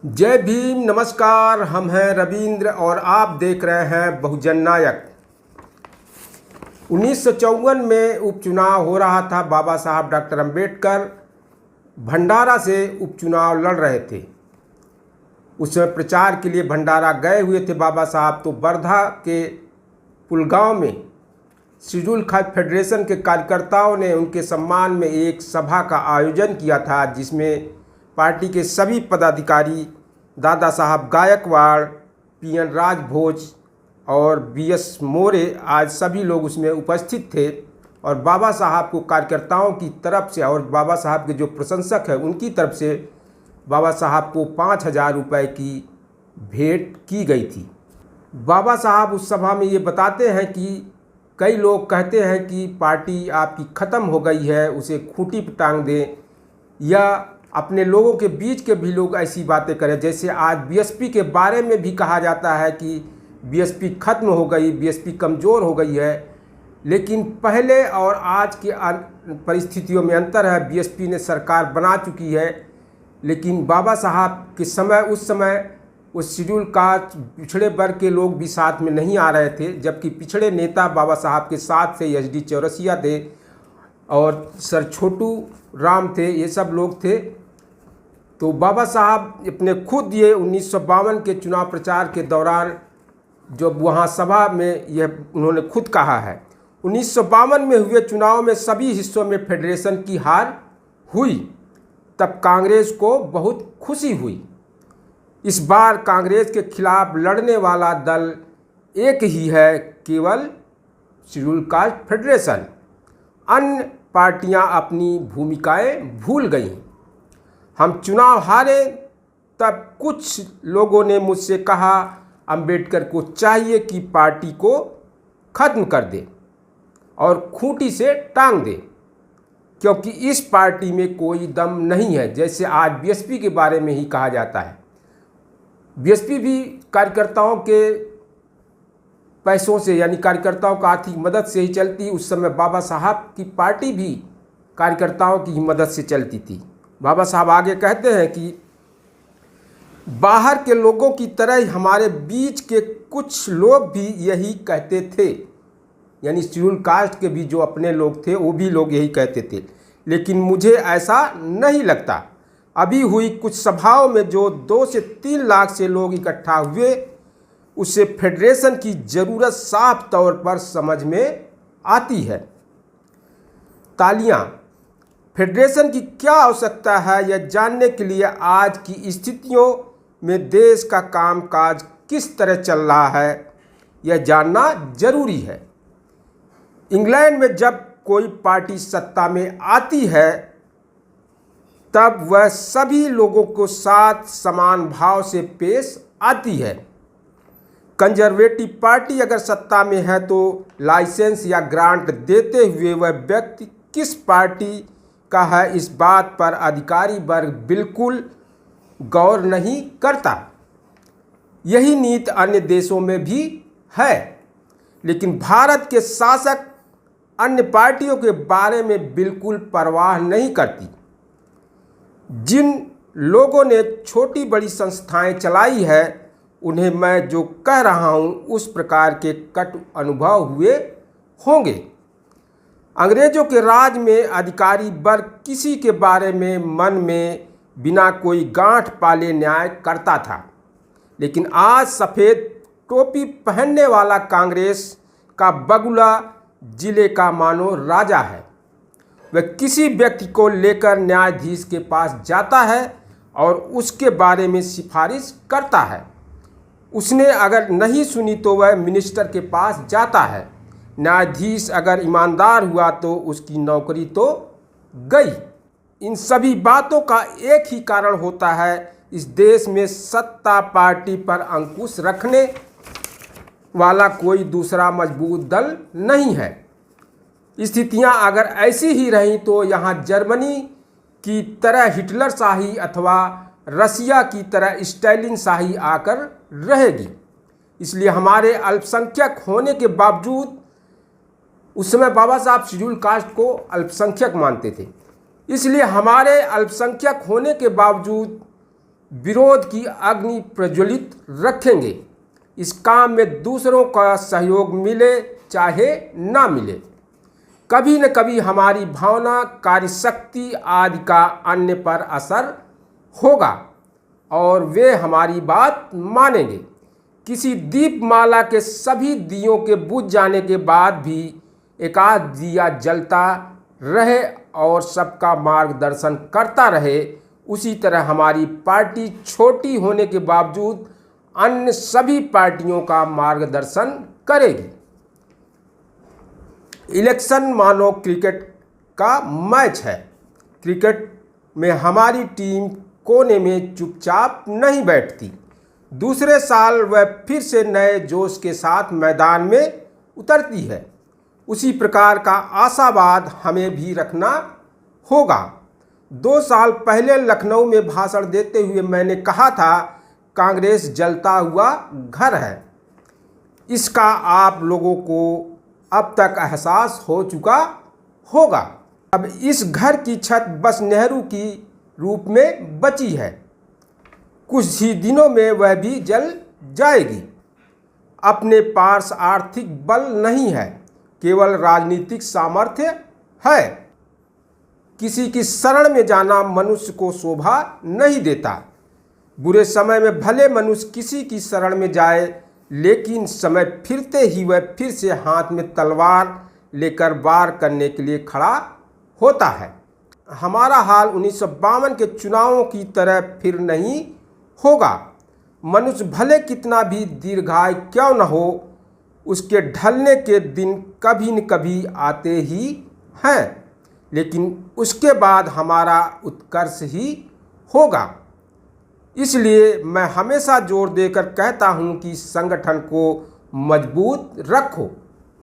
जय भीम। नमस्कार, हम हैं रविंद्र और आप देख रहे हैं बहुजन नायक। 1954 में उपचुनाव हो रहा था। बाबा साहब डॉक्टर अंबेडकर भंडारा से उपचुनाव लड़ रहे थे। उसमें प्रचार के लिए भंडारा गए हुए थे बाबा साहब। तो वर्धा के पुलगांव में शेड्यूल कास्ट फेडरेशन के कार्यकर्ताओं ने उनके सम्मान में एक सभा का आयोजन किया था, जिसमें पार्टी के सभी पदाधिकारी, दादा साहब गायकवाड़, पीएन राजभोज और बीएस मोरे, आज सभी लोग उसमें उपस्थित थे। और बाबा साहब को कार्यकर्ताओं की तरफ से और बाबा साहब के जो प्रशंसक हैं उनकी तरफ से बाबा साहब को 5,000 रुपये की भेंट की गई थी। बाबा साहब उस सभा में ये बताते हैं कि कई लोग कहते हैं कि पार्टी आपकी ख़त्म हो गई है, उसे खूंटी पर टांग दें, या अपने लोगों के बीच के भी लोग ऐसी बातें करें। जैसे आज बीएसपी के बारे में भी कहा जाता है कि बीएसपी ख़त्म हो गई, बीएसपी कमज़ोर हो गई है। लेकिन पहले और आज के परिस्थितियों में अंतर है। बीएसपी ने सरकार बना चुकी है, लेकिन बाबा साहब के समय उस समय उस शेड्यूल कास्ट पिछड़े वर्ग के लोग भी साथ में नहीं आ रहे थे, जबकि पिछड़े नेता बाबा साहब के साथ से एच डी चौरसिया थे और सर छोटू राम थे, ये सब लोग थे। तो बाबा साहब अपने खुद ये 1952 के चुनाव प्रचार के दौरान जब वहाँ सभा में यह उन्होंने खुद कहा है, 1952 में हुए चुनाव में सभी हिस्सों में फेडरेशन की हार हुई, तब कांग्रेस को बहुत खुशी हुई। इस बार कांग्रेस के खिलाफ लड़ने वाला दल एक ही है, केवल शेड्यूल कास्ट फेडरेशन। अन्य पार्टियां अपनी भूमिकाएं भूल गईं। हम चुनाव हारे तब कुछ लोगों ने मुझसे कहा, अंबेडकर को चाहिए कि पार्टी को ख़त्म कर दे और खूंटी से टांग दे, क्योंकि इस पार्टी में कोई दम नहीं है। जैसे आज बीएसपी के बारे में ही कहा जाता है। बीएसपी भी कार्यकर्ताओं के पैसों से, यानी कार्यकर्ताओं का आर्थिक मदद से ही चलती। उस समय बाबा साहब की पार्टी भी कार्यकर्ताओं की ही मदद से चलती थी। बाबा साहब आगे कहते हैं कि बाहर के लोगों की तरह ही हमारे बीच के कुछ लोग भी यही कहते थे, यानी शेड्यूल कास्ट के भी जो अपने लोग थे वो भी लोग यही कहते थे। लेकिन मुझे ऐसा नहीं लगता। अभी हुई कुछ सभाओं में जो 2 से 3 लाख से लोग इकट्ठा हुए, उससे फेडरेशन की ज़रूरत साफ तौर पर समझ में आती है। तालियां। फेडरेशन की क्या आवश्यकता है, यह जानने के लिए आज की स्थितियों में देश का कामकाज किस तरह चल रहा है, यह जानना जरूरी है। इंग्लैंड में जब कोई पार्टी सत्ता में आती है, तब वह सभी लोगों को साथ समान भाव से पेश आती है। कंजर्वेटिव पार्टी अगर सत्ता में है तो लाइसेंस या ग्रांट देते हुए वह व्यक्ति किस पार्टी का है, इस बात पर अधिकारी वर्ग बिल्कुल गौर नहीं करता। यही नीति अन्य देशों में भी है, लेकिन भारत के शासक अन्य पार्टियों के बारे में बिल्कुल परवाह नहीं करती। जिन लोगों ने छोटी बड़ी संस्थाएं चलाई है, उन्हें मैं जो कह रहा हूं उस प्रकार के कटु अनुभव हुए होंगे। अंग्रेजों के राज में अधिकारी वर्ग किसी के बारे में मन में बिना कोई गांठ पाले न्याय करता था, लेकिन आज सफ़ेद टोपी पहनने वाला कांग्रेस का बगुला जिले का मानो राजा है। वह किसी व्यक्ति को लेकर न्यायाधीश के पास जाता है और उसके बारे में सिफारिश करता है। उसने अगर नहीं सुनी तो वह मिनिस्टर के पास जाता है। न्यायाधीश अगर ईमानदार हुआ तो उसकी नौकरी तो गई। इन सभी बातों का एक ही कारण होता है, इस देश में सत्ता पार्टी पर अंकुश रखने वाला कोई दूसरा मजबूत दल नहीं है। स्थितियां अगर ऐसी ही रहीं तो यहाँ जर्मनी की तरह हिटलर शाही अथवा रसिया की तरह स्टालिन शाही आकर रहेगी। इसलिए हमारे अल्पसंख्यक होने के बावजूद, उस समय बाबा साहब शेड्यूल कास्ट को अल्पसंख्यक मानते थे, इसलिए हमारे अल्पसंख्यक होने के बावजूद विरोध की अग्नि प्रज्वलित रखेंगे। इस काम में दूसरों का सहयोग मिले चाहे ना मिले, कभी न कभी हमारी भावना, कार्यशक्ति आदि का अन्य पर असर होगा और वे हमारी बात मानेंगे। किसी दीपमाला के सभी दियों के बुझ जाने के बाद भी एकाध दिया जलता रहे और सबका मार्गदर्शन करता रहे, उसी तरह हमारी पार्टी छोटी होने के बावजूद अन्य सभी पार्टियों का मार्गदर्शन करेगी। इलेक्शन मानो क्रिकेट का मैच है। क्रिकेट में हमारी टीम कोने में चुपचाप नहीं बैठती। दूसरे साल वह फिर से नए जोश के साथ मैदान में उतरती है। उसी प्रकार का आशावाद हमें भी रखना होगा। 2 साल पहले लखनऊ में भाषण देते हुए मैंने कहा था, कांग्रेस जलता हुआ घर है। इसका आप लोगों को अब तक एहसास हो चुका होगा। अब इस घर की छत बस नेहरू की रूप में बची है। कुछ ही दिनों में वह भी जल जाएगी। अपने पास आर्थिक बल नहीं है, केवल राजनीतिक सामर्थ्य है। किसी की शरण में जाना मनुष्य को शोभा नहीं देता। बुरे समय में भले मनुष्य किसी की शरण में जाए, लेकिन समय फिरते ही वह फिर से हाथ में तलवार लेकर वार करने के लिए खड़ा होता है। हमारा हाल 1952 के चुनावों की तरह फिर नहीं होगा। मनुष्य भले कितना भी दीर्घायु क्यों न हो, उसके ढलने के दिन कभी न कभी आते ही हैं, लेकिन उसके बाद हमारा उत्कर्ष ही होगा। इसलिए मैं हमेशा जोर देकर कहता हूं कि संगठन को मजबूत रखो।